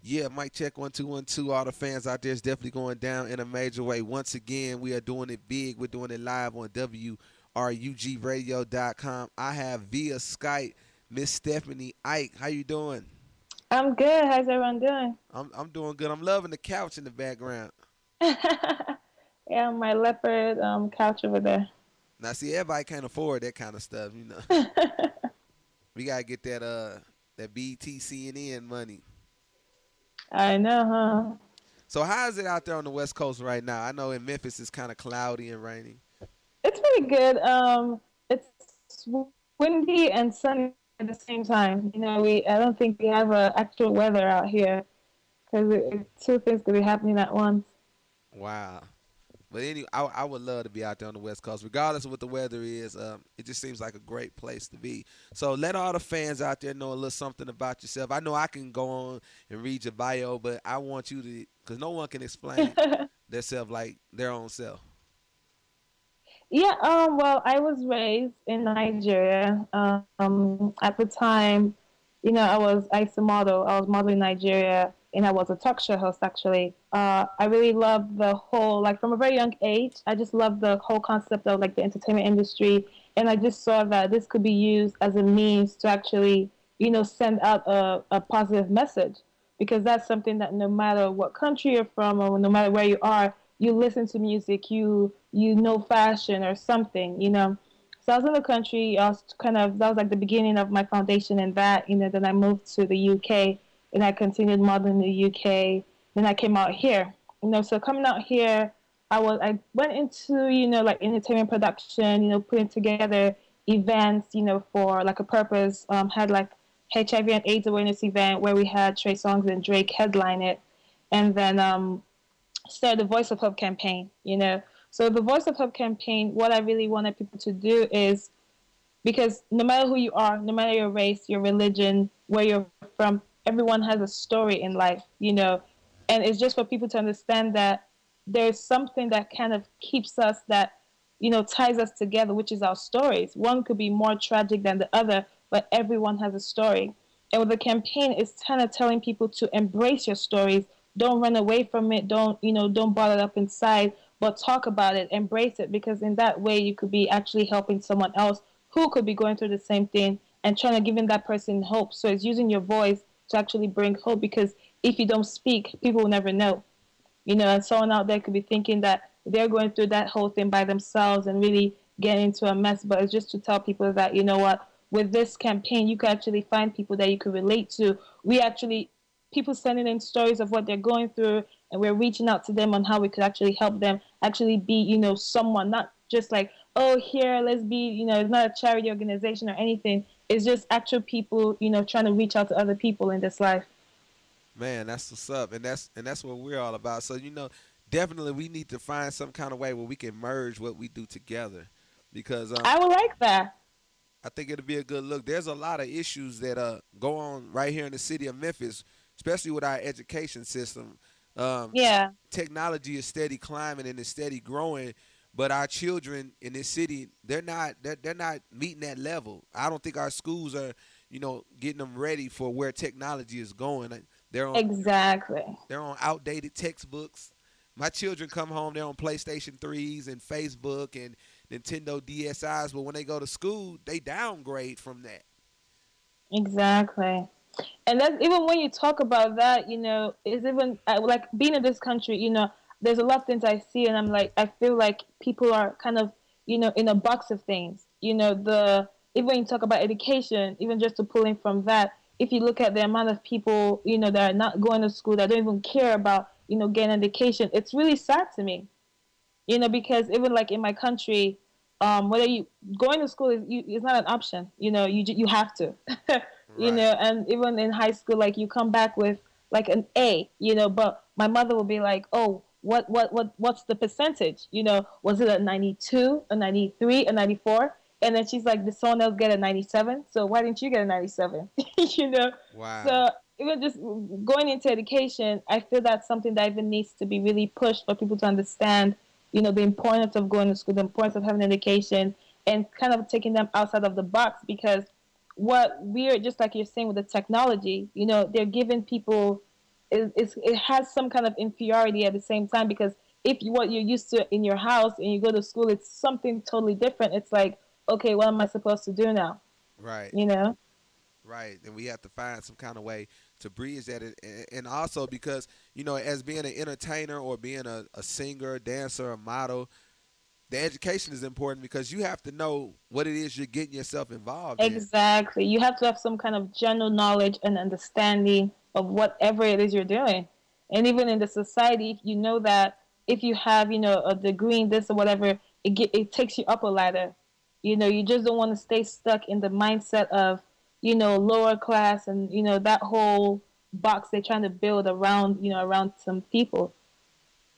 Yeah, mic check 1 2 1 2. All the fans out there is definitely going down in a major way. Once again, we are doing it big. We're doing it live on WRUGRadio.com. I have via Skype Miss Stephanie Ike. How you doing? I'm good. How's everyone doing? I'm doing good. I'm loving the couch in the background. Yeah, my leopard couch over there. Now, see, everybody can't afford that kind of stuff. We gotta get that BT CNN money. I know, huh? So how is it out there on the West Coast right now? I know in Memphis it's kind of cloudy and rainy. It's pretty good. It's windy and sunny at the same time. We I don't think we have actual weather out here because two things could be happening at once. Wow. But anyway, I would love to be out there on the West Coast, regardless of what the weather is. It just seems like a great place to be. So let all the fans out there know a little something about yourself. I know I can go on and read your bio, but I want you to, because no one can explain themselves like their own self. Yeah, well, I was raised in Nigeria. At the time, I used to model. I was modeling in Nigeria, and I was a talk show host actually. I really loved the whole, like from a very young age, I just loved the whole concept of like the entertainment industry, and I just saw that this could be used as a means to actually, send out a positive message, because that's something that no matter what country you're from or no matter where you are, you listen to music, you know fashion or something, So I was in the country. I was that was like the beginning of my foundation in that. Then I moved to the UK and I continued modeling in the UK. Then I came out here. So coming out here, I went into like entertainment production. Putting together events. For like a purpose. Had like HIV and AIDS awareness event where we had Trey Songz and Drake headline it, and then started the Voice of Hope campaign. So the Voice of Hope campaign, what I really wanted people to do is, because no matter who you are, no matter your race, your religion, where you're from, everyone has a story in life. And it's just for people to understand that there's something that kind of keeps us, that, ties us together, which is our stories. One could be more tragic than the other, but everyone has a story. And with the campaign, it's kind of telling people to embrace your stories. Don't run away from it. Don't bottle it up inside, but talk about it, embrace it, because in that way you could be actually helping someone else who could be going through the same thing and trying to give that person hope. So it's using your voice to actually bring hope, because if you don't speak, people will never know. And someone out there could be thinking that they're going through that whole thing by themselves and really getting into a mess. But it's just to tell people that, what, with this campaign, you could actually find people that you could relate to. People sending in stories of what they're going through, and we're reaching out to them on how we could actually help them actually be, someone, not just like, oh, here, let's be, it's not a charity organization or anything. It's just actual people, trying to reach out to other people in this life. Man, that's what's up, and that's what we're all about. So definitely we need to find some kind of way where we can merge what we do together, because I would like that. I think it'll be a good look. There's a lot of issues that go on right here in the city of Memphis, especially with our education system. Um, Yeah, Technology is steady climbing and is steady growing, but our children in this city, they're not meeting that level. I don't think our schools are getting them ready for where technology is going. They're on exactly. they're on outdated textbooks. My children come home, they're on PlayStation 3s and Facebook and Nintendo DSIs, but when they go to school, they downgrade from that. Exactly. And that's even when you talk about that, is even like being in this country, there's a lot of things I see, and I'm like, I feel like people are kind of, in a box of things. Even when you talk about education, even just to pull in from that, if you look at the amount of people, that are not going to school, that don't even care about, getting education, it's really sad to me. Because even like in my country, whether you going to school is not an option. You have to. Right. And even in high school, like you come back with like an A. But my mother will be like, oh, what's the percentage? Was it a 92, a 93, a 94? And then she's like, did someone else get a 97? So why didn't you get a 97? you know. Wow. So even just going into education, I feel that's something that even needs to be really pushed for people to understand, the importance of going to school, the importance of having education, and kind of taking them outside of the box. Because what we're, just like you're saying with the technology, they're giving people it has some kind of inferiority at the same time, because if what you're used to in your house and you go to school, it's something totally different. It's like, okay, what am I supposed to do now? Right. You know? Right, and we have to find some kind of way to bridge that, and also because as being an entertainer or being a singer, dancer, a model, the education is important because you have to know what it is you're getting yourself involved in. Exactly. You have to have some kind of general knowledge and understanding of whatever it is you're doing. And even in the society, if you know that if you have, a degree in this or whatever, it takes you up a ladder. You just don't want to stay stuck in the mindset of, lower class and, that whole box they're trying to build around, around some people.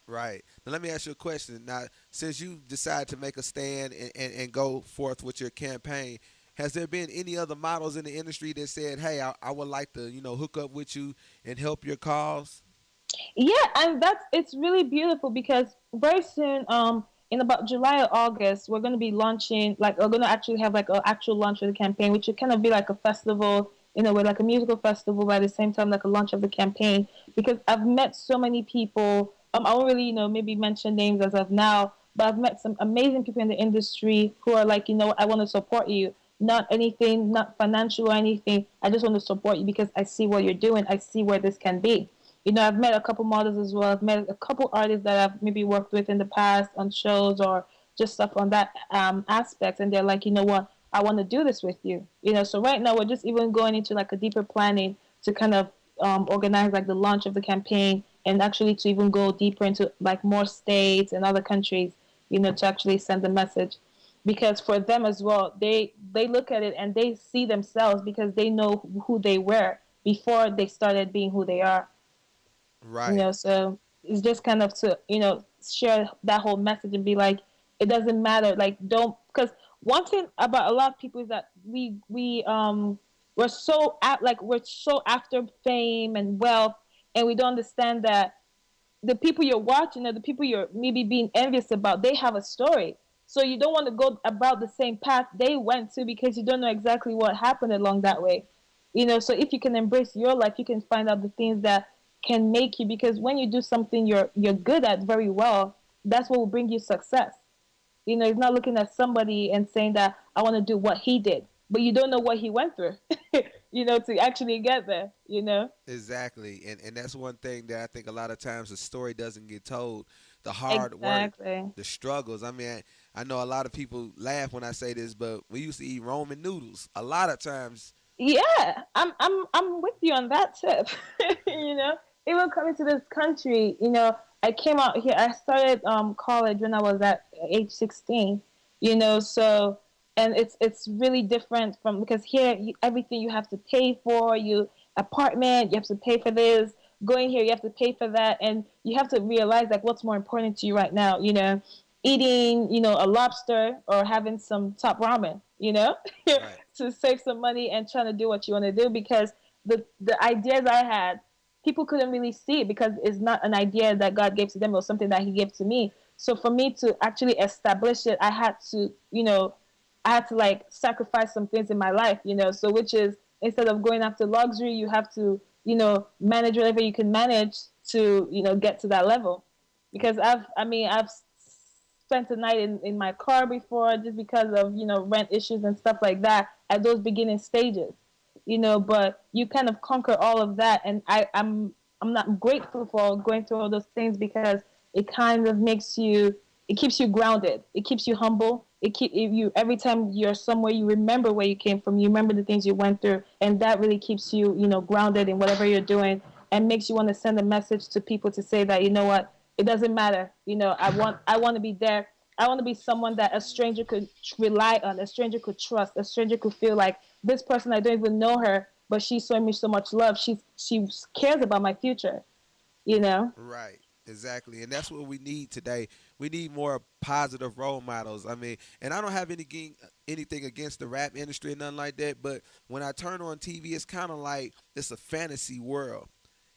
Right. Now let me ask you a question. Now, since you decided to make a stand and go forth with your campaign, has there been any other models in the industry that said, "Hey, I would like to, hook up with you and help your cause"? Yeah, and it's really beautiful because very soon, in about July or August, we're going to be launching, like, we're going to actually have like an actual launch of the campaign, which would kind of be like a festival in a way, like a musical festival, but at the same time like a launch of the campaign. Because I've met so many people. I won't really, maybe mention names as of now, but I've met some amazing people in the industry who are like, I want to support you. Not anything, not financial or anything. I just want to support you because I see what you're doing. I see where this can be. I've met a couple models as well. I've met a couple artists that I've maybe worked with in the past on shows or just stuff on that aspect. And they're like, you know what, I want to do this with you. So right now we're just even going into like a deeper planning to kind of organize like the launch of the campaign and actually to even go deeper into like more states and other countries, to actually send the message. Because for them as well, they look at it and they see themselves because they know who they were before they started being who they are. Right. So it's just kind of to share that whole message and be like, it doesn't matter, like, don't, because one thing about a lot of people is that we're so after fame and wealth, and we don't understand that the people you're watching or the people you're maybe being envious about, they have a story. So you don't want to go about the same path they went to because you don't know exactly what happened along that way. So if you can embrace your life, you can find out the things that can make you, because when you do something you're good at very well, that's what will bring you success. It's not looking at somebody and saying that I want to do what he did, but you don't know what he went through, to actually get there. Exactly. And that's one thing that I think a lot of times the story doesn't get told. The hard work, Exactly. the struggles. I mean, I know a lot of people laugh when I say this, but we used to eat Roman noodles. A lot of times. Yeah, I'm with you on that tip. Even coming to this country, I came out here. I started college when I was at age 16. So, and it's really different from, because here everything you have to pay for, you apartment, you have to pay for this. Going here, you have to pay for that, and you have to realize like what's more important to you right now. Eating, a lobster or having some top ramen. Right. To save some money and trying to do what you want to do, because the ideas I had, people couldn't really see it because it's not an idea that God gave to them or something that He gave to me. So for me to actually establish it, I had to like sacrifice some things in my life, So which is, instead of going after luxury, you have to, manage whatever you can manage to, get to that level. Because I've spent the night in my car before just because of rent issues and stuff like that at those beginning stages, but you kind of conquer all of that, and I'm not grateful for going through all those things because it kind of it keeps you grounded, it keeps you humble, you, every time you're somewhere, you remember where you came from, you remember the things you went through, and that really keeps you grounded in whatever you're doing, and makes you want to send a message to people to say that, what, it doesn't matter. I want to be there. I want to be someone that a stranger could rely on, a stranger could trust, a stranger could feel like, this person, I don't even know her, but she's showing me so much love. She cares about my future. You know. Right. Exactly. And that's what we need today. We need more positive role models. I mean, and I don't have anything against the rap industry or nothing like that, but when I turn on TV, it's kind of like it's a fantasy world.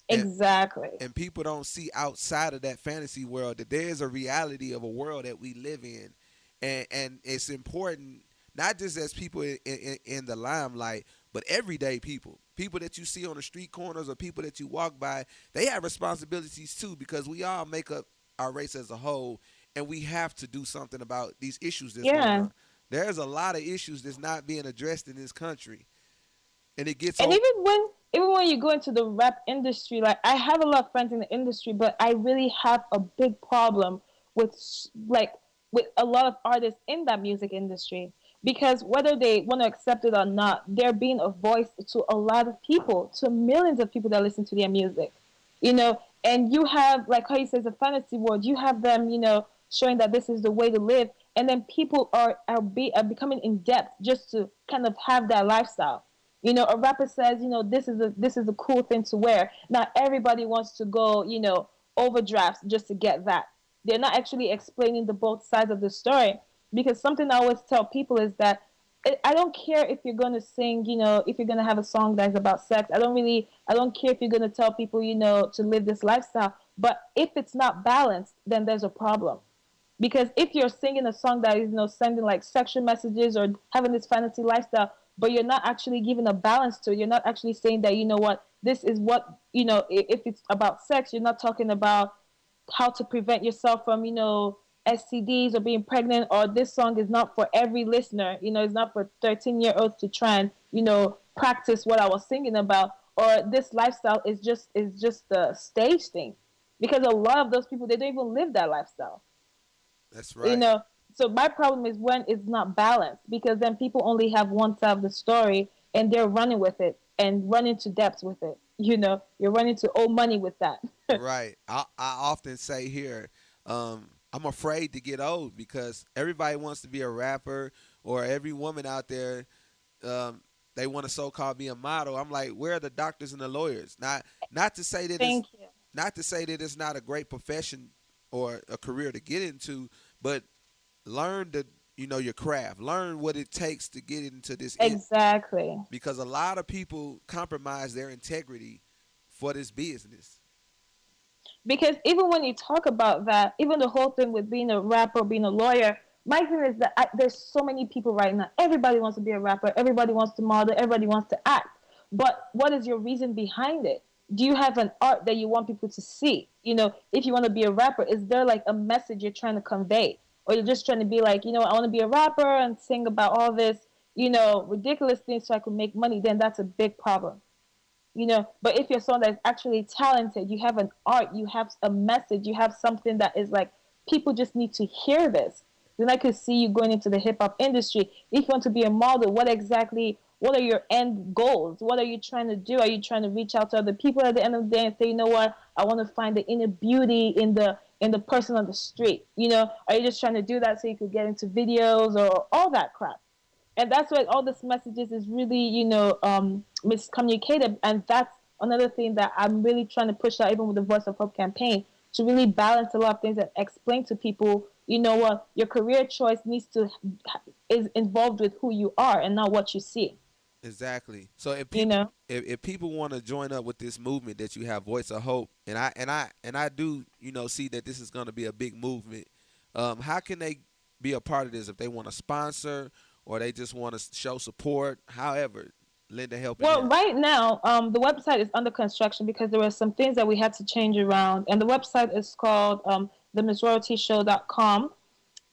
And Exactly. and people don't see outside of that fantasy world that there's a reality of a world that we live in, and it's important not just as people in the limelight, but everyday people, people that you see on the street corners or people that you walk by, they have responsibilities too, because we all make up our race as a whole, and we have to do something about these issues that's going Yeah. on. There's a lot of issues that's not being addressed in this country, and it gets And old. even when you go into the rap industry, like I have a lot of friends in the industry, but I really have a big problem with like with a lot of artists in that music industry, because whether they want to accept it or not, they're being a voice to a lot of people, to millions of people that listen to their music, you know. And you have, like how you says, a fantasy world. You have them, showing that this is the way to live, and then people are becoming in depth just to kind of have that lifestyle. A rapper says, this is a cool thing to wear. Not everybody wants to go, overdrafts just to get that. They're not actually explaining the both sides of the story. Because something I always tell people is that I don't care if you're going to sing, if you're going to have a song that's about sex. I don't care if you're going to tell people, to live this lifestyle. But if it's not balanced, then there's a problem. Because if you're singing a song that is, sending like sexual messages or having this fantasy lifestyle, but you're not actually giving a balance to it, you're not actually saying that, what, this is what, if it's about sex, you're not talking about how to prevent yourself from, STDs or being pregnant, or this song is not for every listener, it's not for 13-year-olds to try and, practice what I was singing about, or this lifestyle is just a stage thing. Because a lot of those people, they don't even live that lifestyle. That's you right. know so my problem is when it's not balanced, because then people only have one side of the story and they're running with it and running to depths with it. You're running to owe money with that. Right. I often say here, I'm afraid to get old because everybody wants to be a rapper, or every woman out there, they want to so-called be a model. I'm like, where are the doctors and the lawyers? Not to say that it's Thank you. not to say that it's not a great profession or a career to get into, but learn your craft. Learn what it takes to get into this Exactly. because a lot of people compromise their integrity for this business. Because even when you talk about that, even the whole thing with being a rapper, being a lawyer, my thing is that there's so many people right now. Everybody wants to be a rapper. Everybody wants to model. Everybody wants to act. But what is your reason behind it? Do you have an art that you want people to see? If you want to be a rapper, is there like a message you're trying to convey? Or you're just trying to be like, I want to be a rapper and sing about all this, ridiculous things so I can make money, then that's a big problem. But if you're someone that's actually talented, you have an art, you have a message, you have something that is like, people just need to hear this, then I could see you going into the hip-hop industry. If you want to be a model, what are your end goals? What are you trying to do? Are you trying to reach out to other people at the end of the day and say, what, I want to find the inner beauty in the person on the street? Are you just trying to do that so you could get into videos or all that crap? And that's why all this messages is really, miscommunicated. And that's another thing that I'm really trying to push out, even with the Voice of Hope campaign, to really balance a lot of things and explain to people, what your career choice is involved with who you are and not what you see. Exactly. So if You people know, if people want to join up with this movement that you have, Voice of Hope, and I do see that this is going to be a big movement. How can they be a part of this if they want to sponsor or they just want to show support? However, lend a helping well, hand. right now, the website is under construction because there were some things that we had to change around, and the website is called themisroyaltyshow.com.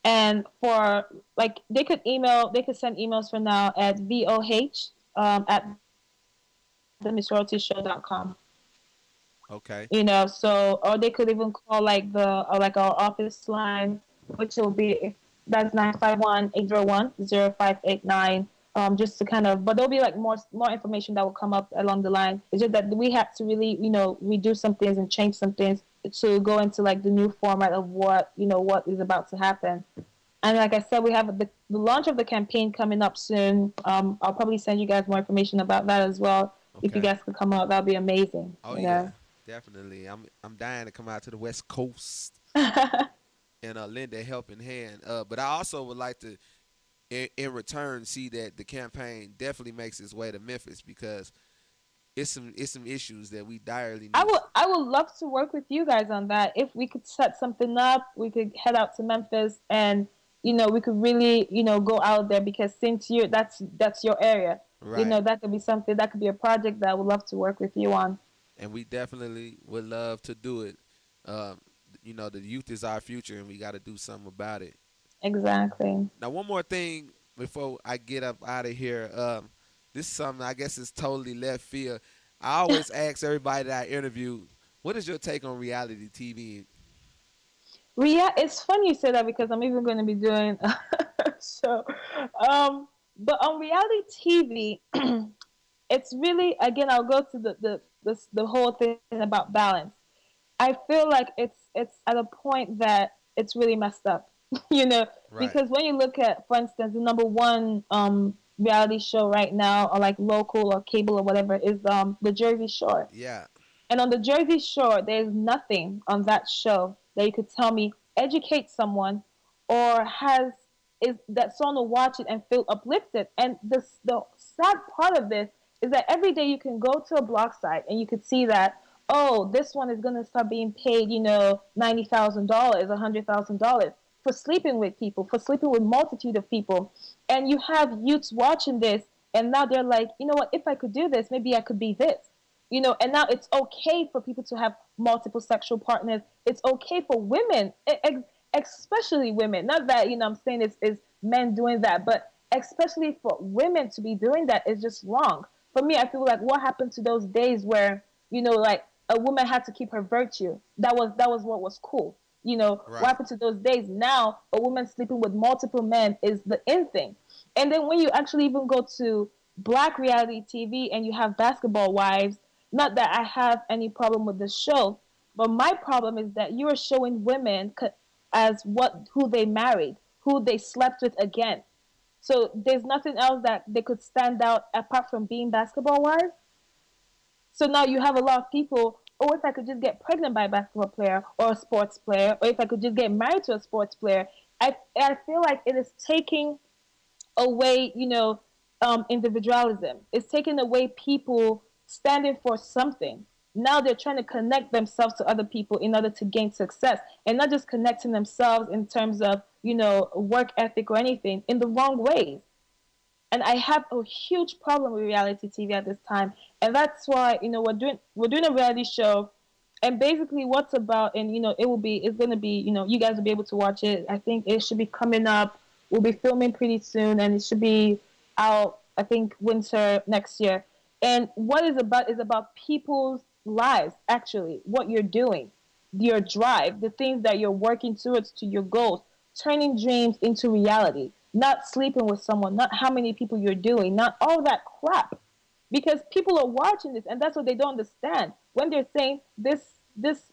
And for like, they could send emails for now at voh at themisroyaltyshow.com. Okay. So, or they could even call like our office line, which will be, that's 951-801-0589. Just to kind of, but there'll be like more information that will come up along the line. It's just that we have to really, redo some things and change some things to go into like the new format of what is about to happen. And like I said, we have the launch of the campaign coming up soon. I'll probably send you guys more information about that as well. If you Okay. guys could come out, that'd be amazing. Oh yeah, definitely. I'm dying to come out to the West Coast and lend a helping hand. But I also would like to, in return, see that the campaign definitely makes its way to Memphis because it's some issues that we direly I need. would I would love to work with you guys on that. If we could set something up, we could head out to Memphis and we could really go out there, because since that's your area. Right. That could be something, that could be a project that I would love to work with you on. And we definitely would love to do it. Um, the youth is our future, and we got to do something about it. Exactly. Now, one more thing before I get up out of here. This is something I guess is totally left field. I always ask everybody that I interview, what is your take on reality TV? It's funny you say that because I'm even going to be doing a show. But on reality TV, it's really, again, I'll go to the whole thing about balance. I feel like it's at a point that it's really messed up, you know, Right. because when you look at, for instance, the number one reality show right now, or like local or cable or whatever, is the Jersey Shore. Yeah. And on the Jersey Shore, there's nothing on that show that you could tell me educates someone or has is that someone will watch it and feel uplifted. And the sad part of this is that every day you can go to a blog site and you could see that, oh, this one is gonna start being paid, $90,000, $100,000 for sleeping with people, for sleeping with multitude of people. And you have youths watching this, and now they're like, you know what, if I could do this, maybe I could be this. And now it's okay for people to have multiple sexual partners. It's okay for women, especially women. Not that, I'm saying it's men doing that, but especially for women to be doing that is just wrong. For me, I feel like what happened to those days where, like a woman had to keep her virtue. That was what was cool. What Right. happened to those days? Now a woman sleeping with multiple men is the in thing. And then when you actually even go to black reality TV and you have basketball wives, not that I have any problem with the show, but my problem is that you are showing women as who they married, who they slept with again. So there's nothing else that they could stand out apart from being basketball wives. So now you have a lot of people, or if I could just get pregnant by a basketball player or a sports player, or if I could just get married to a sports player, I feel like it is taking away, individualism. It's taking away people standing for something. Now they're trying to connect themselves to other people in order to gain success, and not just connecting themselves in terms of, work ethic or anything, in the wrong ways. And I have a huge problem with reality TV at this time, and that's why, we're doing a reality show, and basically what's about, and it's gonna be, you guys will be able to watch it. I think it should be coming up. We'll be filming pretty soon, and it should be out, I think, winter next year. And what is about people's lives, actually, what you're doing, your drive, the things that you're working towards to your goals, turning dreams into reality, not sleeping with someone, not how many people you're doing, not all that crap. Because people are watching this, and that's what they don't understand. When they're saying this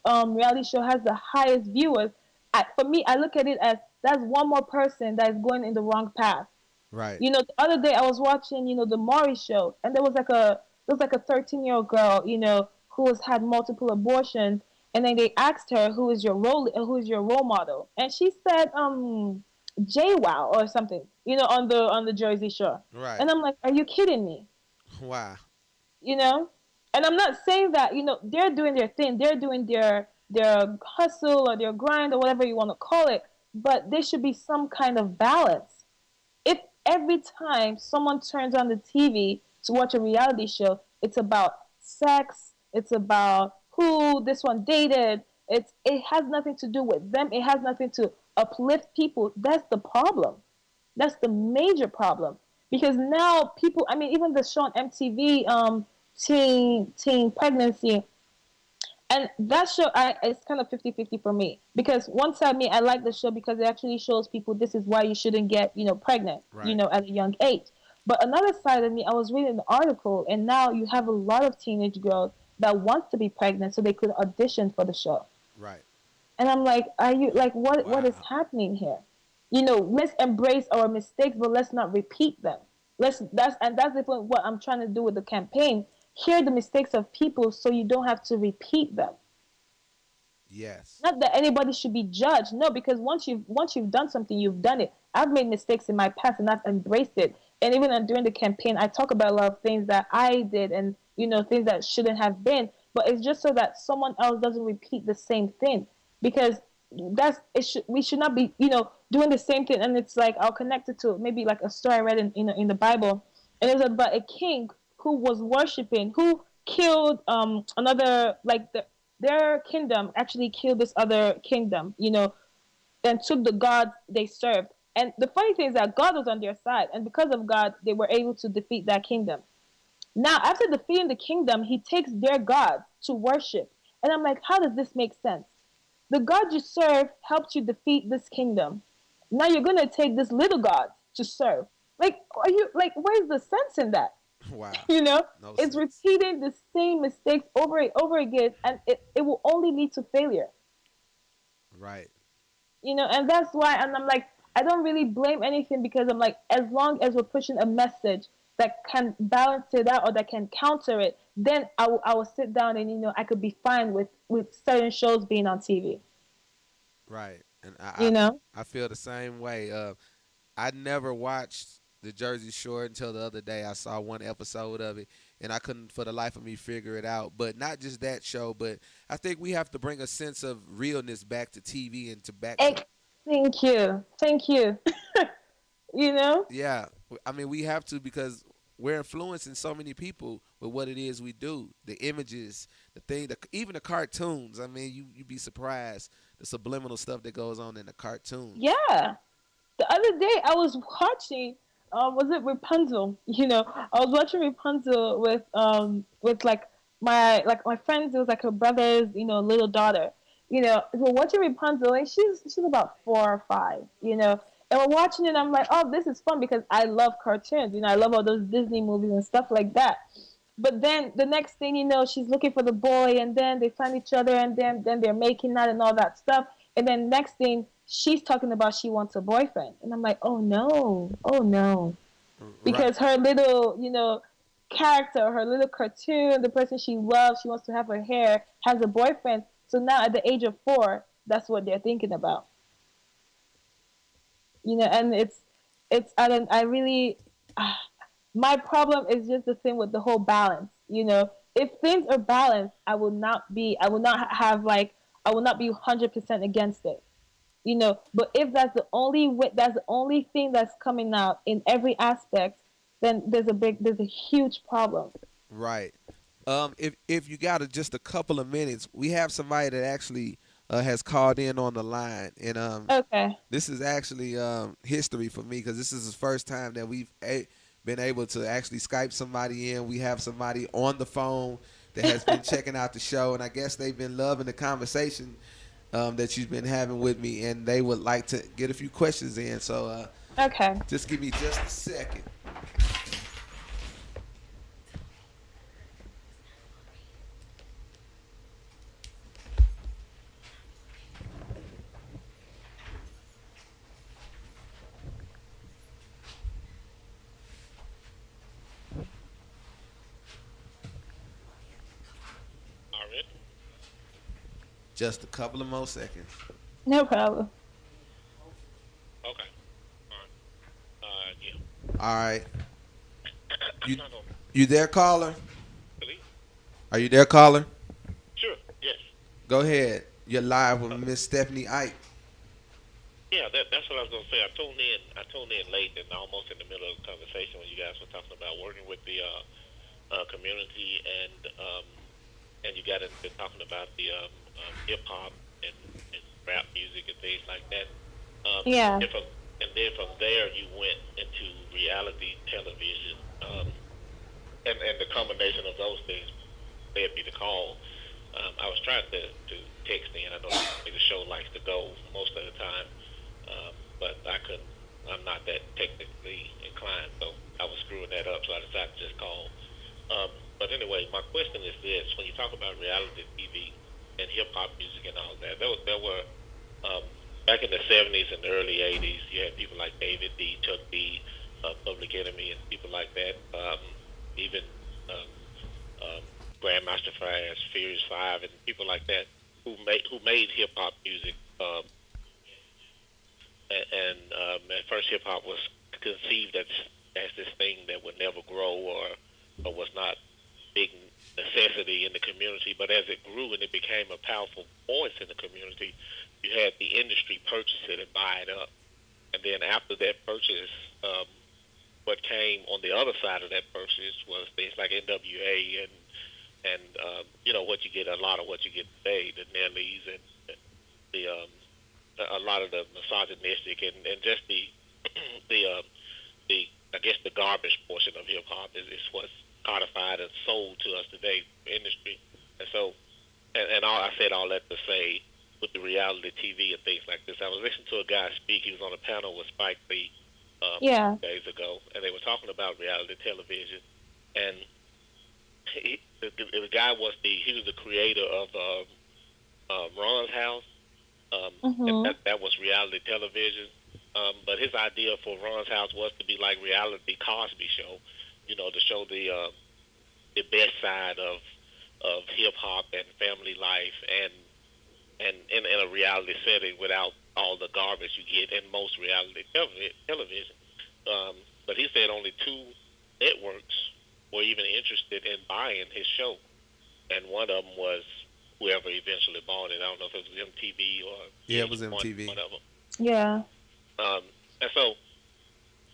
reality show has the highest viewers, for me, I look at it as that's one more person that is going in the wrong path. Right. The other day I was watching, the Maury show, and there was like a 13-year-old girl, who has had multiple abortions, and then they asked her who is your role model, and she said, JWoww or something, on the Jersey Shore, Right. and I'm like, are you kidding me? Wow. You know, and I'm not saying that they're doing their thing, they're doing their hustle or their grind or whatever you want to call it, but there should be some kind of balance. If every time someone turns on the TV to watch a reality show, it's about sex, it's about who this one dated, it has nothing to do with them, it has nothing to uplift people. That's the problem. That's the major problem. Because now people, I mean, even the show on MTV, teen pregnancy, and that show, it's kind of 50-50 for me. Because one side of me, I like the show because it actually shows people this is why you shouldn't get, pregnant, Right. at a young age. But another side of me, I was reading an article, and now you have a lot of teenage girls that want to be pregnant so they could audition for the show. Right. And I'm like, are you like what is Wow. happening here? Let's embrace our mistakes, but let's not repeat them. That's what I'm trying to do with the campaign. Hear the mistakes of people so you don't have to repeat them. Yes. Not that anybody should be judged. No, because once you've done something, you've done it. I've made mistakes in my past and I've embraced it. And even during the campaign, I talk about a lot of things that I did and things that shouldn't have been. But it's just so that someone else doesn't repeat the same thing. Because we should not be doing the same thing. And it's like I'll connect it to maybe like a story I read in the Bible. and it was about a king who was worshiping, who killed another, like their kingdom actually killed this other kingdom, and took the god they served. And the funny thing is that God was on their side, and because of God, they were able to defeat that kingdom. Now, after defeating the kingdom, he takes their god to worship. And I'm like, how does this make sense? The God you serve helped you defeat this kingdom. Now you're gonna take this little God to serve. Like, are you like, where's the sense in that? Wow. you know, No it's sense. repeating the same mistakes over and over again, and it will only lead to failure. Right. And that's why, and I'm like, I don't really blame anything, because I'm like, as long as we're pushing a message that can balance it out or that can counter it, then I will sit down, and I could be fine with certain shows being on TV. Right. And You know? I feel the same way. I never watched the Jersey Shore until the other day. I saw one episode of it, and I couldn't for the life of me figure it out. But not just that show, but I think we have to bring a sense of realness back to TV and to back to. Ex- Thank you, thank you. you know? Yeah, I mean we have to, because we're influencing so many people with what it is we do. The images, the thing, even the cartoons. I mean, you'd be surprised the subliminal stuff that goes on in the cartoons. Yeah. The other day I was watching, was it Rapunzel? I was watching Rapunzel with like my friends. It was like her brother's little daughter. We're watching Rapunzel, and she's about 4 or 5. And we're watching it. And I'm like, oh, this is fun because I love cartoons. I love all those Disney movies and stuff like that. But then the next thing she's looking for the boy, and then they find each other, and then they're making out and all that stuff. And then next thing, she's talking about she wants a boyfriend, and I'm like, oh no, oh no, Right. because her little, character, her little cartoon, the person she loves, she wants to have her hair, has a boyfriend. So now at the age of 4, that's what they're thinking about. And I really, ah, my problem is just the thing with the whole balance. If things are balanced, I will not have like, I will not be 100% against it. But if that's the only thing that's coming out in every aspect, then there's a huge problem. Right. If you got just a couple of minutes, we have somebody that actually has called in on the line, and Okay. this is actually history for me, because this is the first time that we've been able to actually Skype somebody in. We have somebody on the phone that has been checking out the show, and I guess they've been loving the conversation that you've been having with me, and they would like to get a few questions in. So Okay. just give me just a second. All right. Just a couple of more seconds. No problem. Okay. All right. Yeah. All right. You Not on. you there, caller? Really? Are you there, caller? Sure. Yes. Go ahead. You're live with Miss Stephanie Ike. Yeah. That's what I was gonna say. I tuned in late and almost in the middle of the conversation when you guys were talking about working with the community, and you got into talking about the hip hop and rap music and things like that. Yeah. And then from there you went into reality television, and the combination of those things led me to call. I was trying to text in. I know the show likes to go most of the time, but I couldn't. I'm not that technically inclined, so I was screwing that up. So I decided to just call. But anyway, my question is this: when you talk about reality TV and hip hop music and all that, there were back in the '70s and the early '80s, you had people like David D, Chuck D, Public Enemy, and people like that. Even um, um, Grandmaster Flash, Furious Five, and people like that who made hip hop music. And at first, hip hop was conceived as this thing that would never grow, or was not big necessity in the community. But as it grew and it became a powerful voice in the community, you had the industry purchase it and buy it up. And then after that purchase, um, what came on the other side of that purchase was things like NWA and what you get, a lot of what you get today, the Nellies and the a lot of the misogynistic and just the I guess the garbage portion of hip hop is what's codified and sold to us today, industry. And so, and I said all that to say, with the reality TV and things like this, I was listening to a guy speak. He was on a panel with Spike Lee Yeah. days ago, and they were talking about reality television. And the guy was he was the creator of Ron's House, and Mhm. that was reality television. But his idea for Ron's House was to be like reality Cosby Show, to show the best side of hip hop and family life, and in a reality setting without all the garbage you get in most reality television. But he said only two networks were even interested in buying his show, and one of them was whoever eventually bought it. I don't know if it was MTV or Yeah, it was VH1, MTV. one of them. Yeah. And so,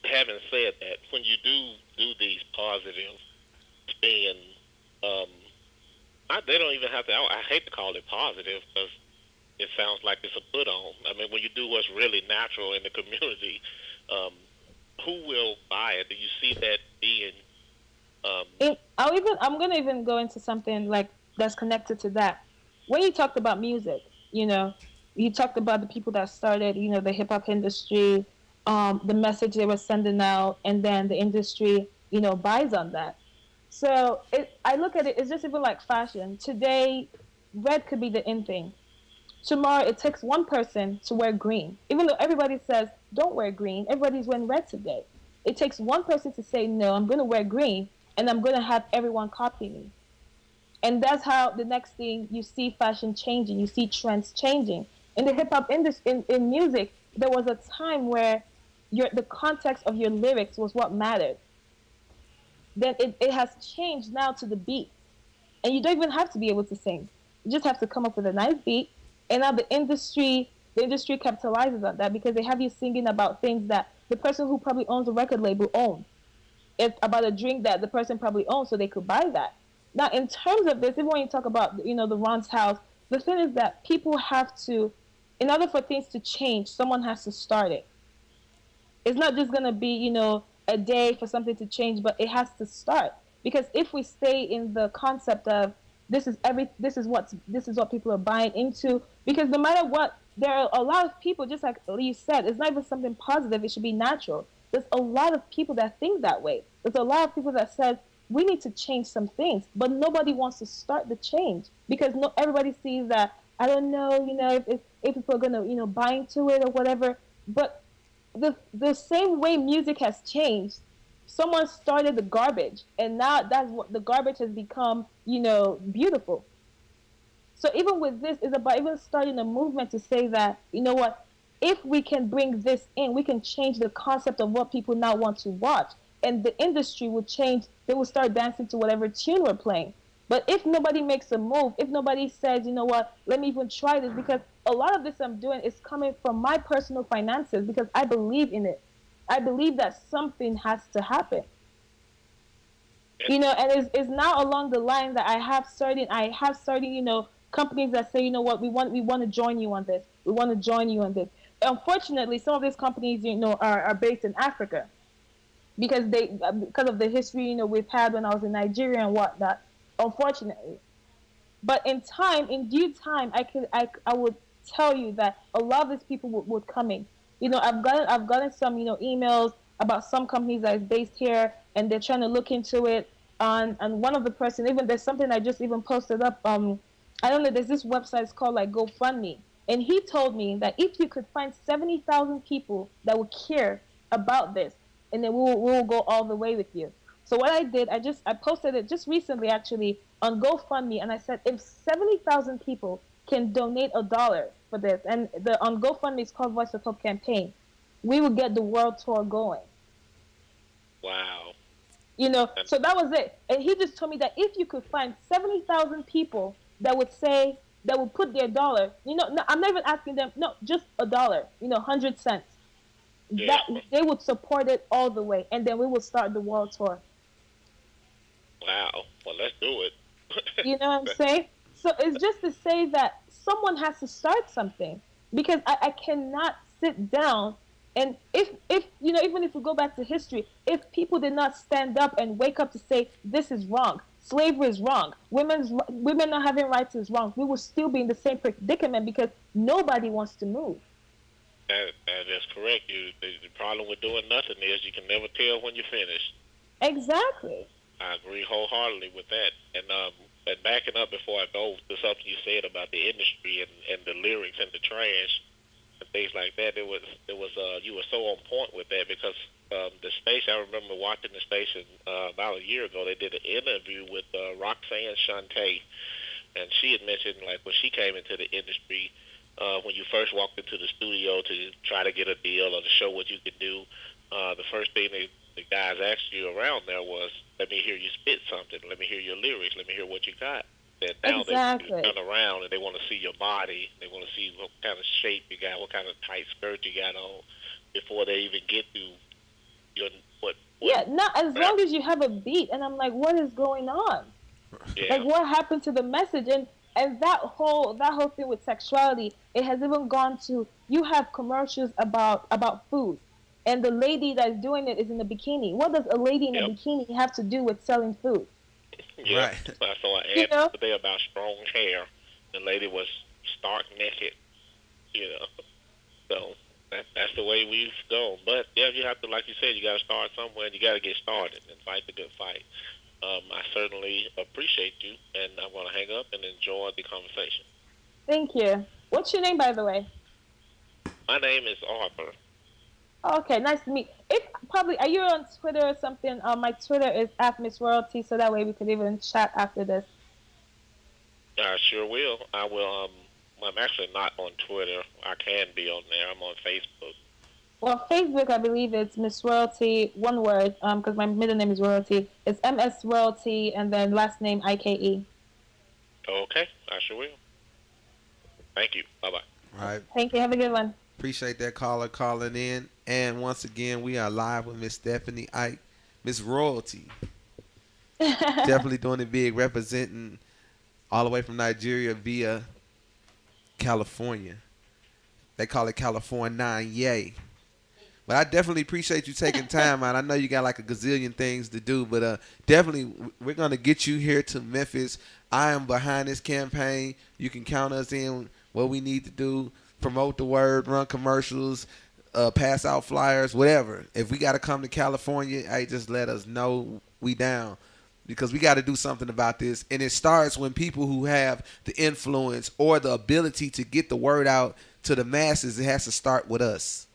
having said that, when you do these positive spin, they don't even have to. I hate to call it positive because it sounds like it's a put on. I mean, when you do what's really natural in the community, who will buy it? Do you see that being? I'm gonna even go into something like that's connected to that. When you talked about music, you talked about the people that started, the hip hop industry, the message they were sending out, and then the industry, buys on that. So I look at it, it's just even like fashion. Today, red could be the in thing. Tomorrow, it takes one person to wear green. Even though everybody says, don't wear green, everybody's wearing red today. It takes one person to say, no, I'm going to wear green, and I'm going to have everyone copy me. And that's how the next thing you see fashion changing, you see trends changing. In the hip hop industry, in music, there was a time where the context of your lyrics was what mattered. Then it has changed now to the beat. And you don't even have to be able to sing. You just have to come up with a nice beat. And now the industry capitalizes on that because they have you singing about things that the person who probably owns a record label owns. It's about a drink that the person probably owns, so they could buy that. Now, in terms of this, even when you talk about the Ron's House, the thing is that people have to, in order for things to change, someone has to start it. It's not just gonna be a day for something to change, but it has to start. Because if we stay in the concept of this is what people are buying into, because no matter what, there are a lot of people, just like you said, it's not even something positive, it should be natural. There's a lot of people that think that way. There's a lot of people that said we need to change some things, but nobody wants to start the change because everybody sees that, I don't know, if people are gonna buy into it or whatever. But the same way music has changed, someone started the garbage, and now that's what the garbage has become, beautiful. So even with this, it's about even starting a movement to say that, what, if we can bring this in, we can change the concept of what people now want to watch. And the industry will change. They will start dancing to whatever tune we're playing. But if nobody makes a move, if nobody says, what, let me even try this, because a lot of this I'm doing is coming from my personal finances because I believe in it. I believe that something has to happen. And it's now along the line that I have certain, companies that say, what, we want to join you on this. We want to join you on this. Unfortunately, some of these companies, are based in Africa because of the history, we've had when I was in Nigeria and whatnot. Unfortunately, but in due time, I would tell you that a lot of these people would coming. I've gotten some emails about some companies that is based here, and they're trying to look into it. And one of the person, even there's something I just even posted up. I don't know. There's this website, it's called like GoFundMe, and he told me that if you could find 70,000 people that would care about this, and then we'll go all the way with you. So what I did, I posted it just recently actually on GoFundMe, and I said if 70,000 people can donate $1 for this, and the on GoFundMe is called Voice of Hope campaign, we will get the world tour going. Wow. So that was it. And he just told me that if you could find 70,000 people that would put their dollar, no, I'm not even asking them, no, just $1, 100 cents. Yeah. that they would support it all the way, and then we would start the world tour. Wow. Well, let's do it. You know what I'm saying? So it's just to say that someone has to start something, because I cannot sit down, and if you know, even if we go back to history, if people did not stand up and wake up to say this is wrong, slavery is wrong, women not having rights is wrong, we will still be in the same predicament because nobody wants to move. That's correct. The problem with doing nothing is you can never tell when you're finished. Exactly. I agree wholeheartedly with that. And backing up before I go to something you said about the industry and the lyrics and the trash and things like that, you were so on point with that because the station, I remember watching the station about a year ago. They did an interview with Roxanne Shante, and she had mentioned like when she came into the industry, when you first walked into the studio to try to get a deal or to show what you could do, the first thing the guys asked you around there was, "Let me hear you spit something. Let me hear your lyrics. Let me hear what you got." And now they Exactly. turn around and they want to see your body. They want to see what kind of shape you got, what kind of tight skirt you got on, before they even get to your what. Yeah, not as long as you have a beat. And I'm like, what is going on? Yeah. Like, what happened to the message? And that whole thing with sexuality, it has even gone to, you have commercials about food, and the lady that's doing it is in a bikini. What does a lady in a Yep. bikini have to do with selling food? Yep. Right. I saw an You ad know? today about strong hair. The lady was stark naked. You know. So that's the way we've gone. But yeah, you have to, like you said, you got to start somewhere, and you got to get started and fight the good fight. I certainly appreciate you, and I'm going to hang up and enjoy the conversation. Thank you. What's your name, by the way? My name is Arthur. Okay, nice to meet. If probably, are you on Twitter or something? My Twitter is @MissRoyalty, so that way we could even chat after this. I sure will. I will. I'm actually not on Twitter. I can be on there. I'm on Facebook. Well, Facebook, I believe it's Miss Royalty, one word, because my middle name is Royalty. It's MS Royalty, and then last name IKE. Okay, I sure will. Thank you. Bye bye. Right. Thank you. Have a good one. Appreciate that caller calling in. And once again, we are live with Miss Stephanie Ike, Miss Royalty. Definitely doing it big, representing all the way from Nigeria via California. They call it California. Yay. But I definitely appreciate you taking time out. I know you got like a gazillion things to do, but definitely we're going to get you here to Memphis. I am behind this campaign. You can count us in what we need to do, promote the word, run commercials, pass out flyers, whatever. If we got to come to California, hey, just let us know we down because we got to do something about this. And it starts when people who have the influence or the ability to get the word out to the masses, it has to start with us.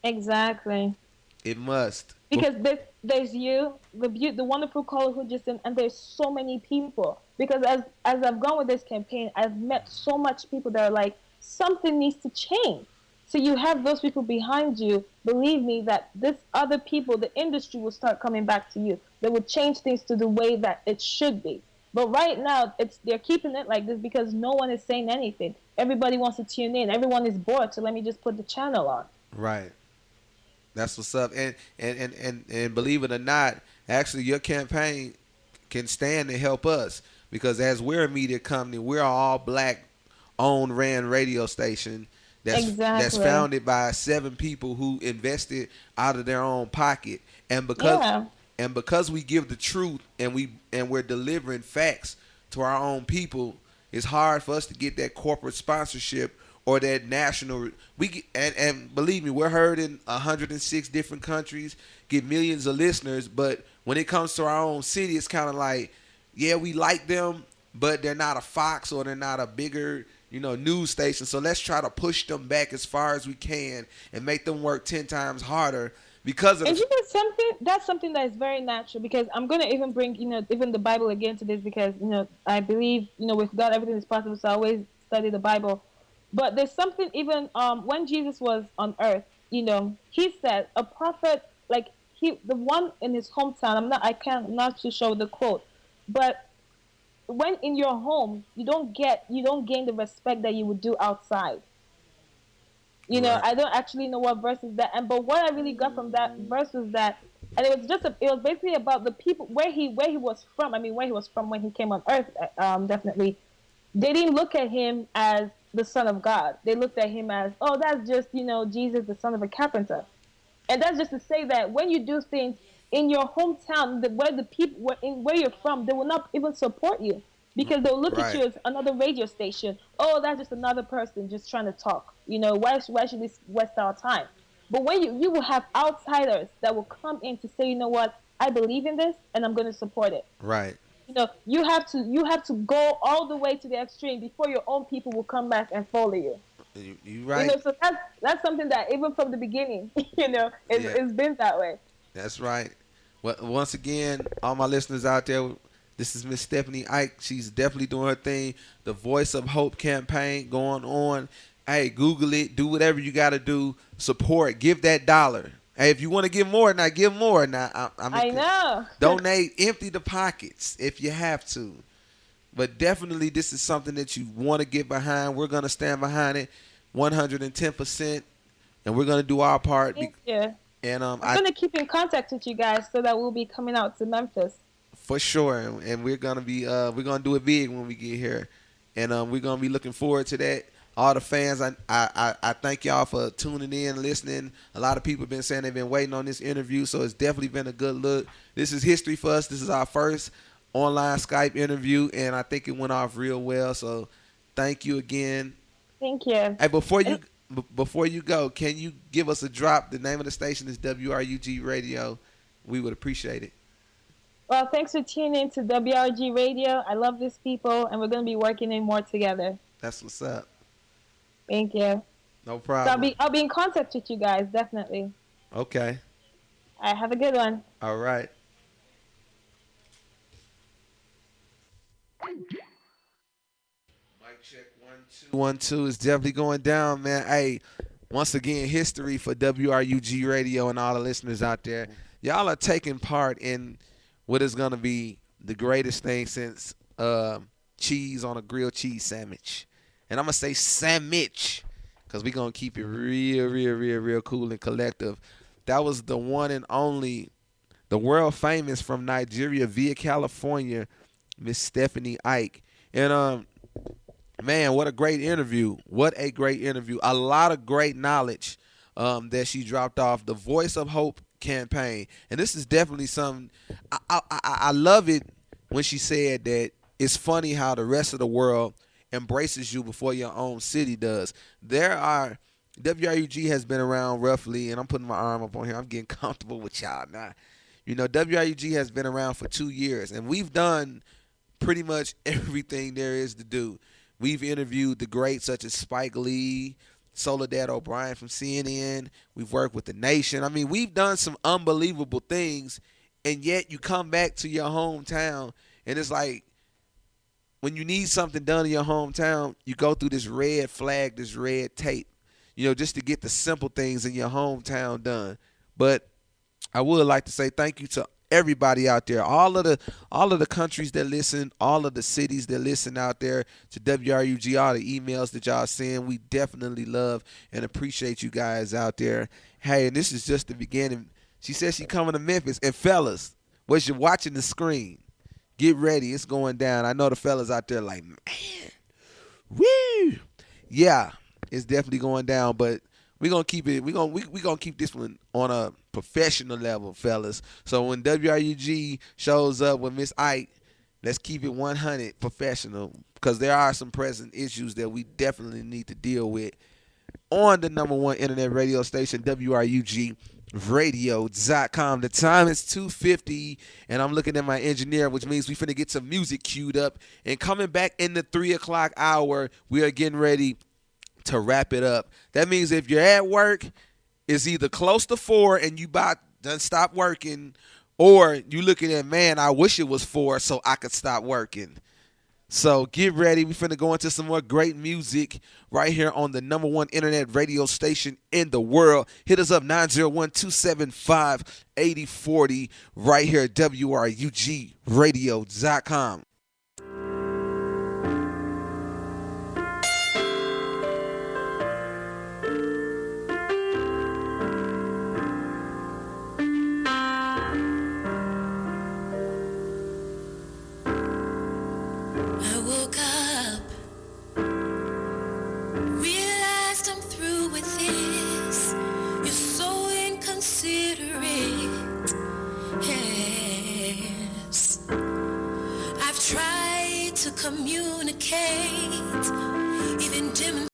Exactly. It must. Because there's you, the wonderful caller who just, and there's so many people. Because as I've gone with this campaign, I've met so much people that are like, something needs to change. So you have those people behind you. Believe me that this other people, the industry will start coming back to you. They will change things to the way that it should be. But right now, they're keeping it like this because no one is saying anything. Everybody wants to tune in. Everyone is bored, so let me just put the channel on. Right. That's what's up. And believe it or not, actually your campaign can stand and help us because as we're a media company, we're an all black owned ran radio station that's founded by 7 people who invested out of their own pocket. And because we give the truth and we're delivering facts to our own people, it's hard for us to get that corporate sponsorship or that national. And believe me, we're heard in 106 different countries, get millions of listeners. But when it comes to our own city, it's kind of like, yeah, we like them, but they're not a Fox or they're not a bigger, news station. So let's try to push them back as far as we can and make them work 10 times harder because of. And you know something? That's something that is very natural because I'm gonna even bring even the Bible again to this because I believe with God everything is possible. So I always study the Bible. But there's something even when Jesus was on earth, he said a prophet like the one in his hometown. I'm not too sure the quote, but when in your home you don't gain the respect that you would do outside. Right. I don't actually know what verse is that. And but what I really got from that verse was that, and it was basically about the people where he was from. I mean, where he was from when he came on earth. Definitely, they didn't look at him as the son of God. They looked at him as, oh, that's just Jesus, the son of a carpenter. And that's just to say that when you do things in your hometown, where the people where you're from, they will not even support you because they'll look at Right. you as another radio station. Oh, that's just another person just trying to talk. Why should we waste our time? But when you will have outsiders that will come in to say, you know what, I believe in this and I'm going to support it. Right. You have to go all the way to the extreme before your own people will come back and follow you. You right. So that's something that even from the beginning, Yeah. it's been that way. That's right. Well, once again, all my listeners out there, this is Miss Stephanie Ike. She's definitely doing her thing. The Voice of Hope campaign going on. Hey, Google it. Do whatever you got to do. Support. Give that dollar. Hey, if you want to give more, now give more. Now, I know. donate. Empty the pockets if you have to. But definitely, this is something that you want to get behind. We're going to stand behind it 110%, and we're going to do our part. Thank you. And I'm going to keep in contact with you guys so that we'll be coming out to Memphis. For sure, and we're gonna do it big when we get here, and we're gonna be looking forward to that. All the fans, I thank y'all for tuning in, listening. A lot of people have been saying they've been waiting on this interview, so it's definitely been a good look. This is history for us. This is our first online Skype interview, and I think it went off real well. So, thank you again. Thank you. Hey, before you go, can you give us a drop? The name of the station is WRUG Radio. We would appreciate it. Well, thanks for tuning in to WRG Radio. I love these people, and we're going to be working in more together. That's what's up. Thank you. No So problem. I'll be in contact with you guys, definitely. Okay. All right, have a good one. All right. Mic check 1 2 1 2 is definitely going down, man. Hey, once again, history for WRUG Radio and all the listeners out there. Y'all are taking part in what is going to be the greatest thing since cheese on a grilled cheese sandwich. And I'm going to say sandwich because we're going to keep it real cool and collective. That was the one and only, the world famous from Nigeria via California, Miss Stephanie Ike. And, man, what a great interview. What a great interview. A lot of great knowledge that she dropped off. The Voice of Hope campaign, and this is definitely something I love it when she said that it's funny how the rest of the world embraces you before your own city does. WRUG has been around roughly, and I'm putting my arm up on here, I'm getting comfortable with y'all now. WRUG has been around for 2 years, and we've done pretty much everything there is to do. We've interviewed the greats such as Spike Lee, Soledad O'Brien from CNN. We've worked with The Nation. I mean, we've done some unbelievable things, and yet you come back to your hometown, and it's like when you need something done in your hometown, you go through this red flag, this red tape, just to get the simple things in your hometown done. But I would like to say thank you to everybody out there, all of the countries that listen, all of the cities that listen out there to WRUG, all the emails that y'all send. We definitely love and appreciate you guys out there. Hey, and this is just the beginning. She says she's coming to Memphis. And fellas, what you're watching the screen, get ready. It's going down. I know the fellas out there like, man, woo. Yeah, it's definitely going down, but we're gonna keep it. We're gonna keep this one on a professional level, fellas. So when WRUG shows up with Miss Ike, let's keep it 100 professional because there are some present issues that we definitely need to deal with on the #1 internet radio station, WRUG Radio.com. The time is 2:50, and I'm looking at my engineer, which means we finna get some music queued up. And coming back in the 3 o'clock hour, we are getting ready to wrap it up. That means if you're at work, it's either close to 4 and you about done stop working, or you looking at, man, I wish it was 4 so I could stop working. So get ready. We finna go into some more great music right here on the #1 internet radio station in the world. Hit us up 901-275-8040 right here at WRUGradio.com. I woke up, realized I'm through with this. You're so inconsiderate. Yes, I've tried to communicate, even demonstrate.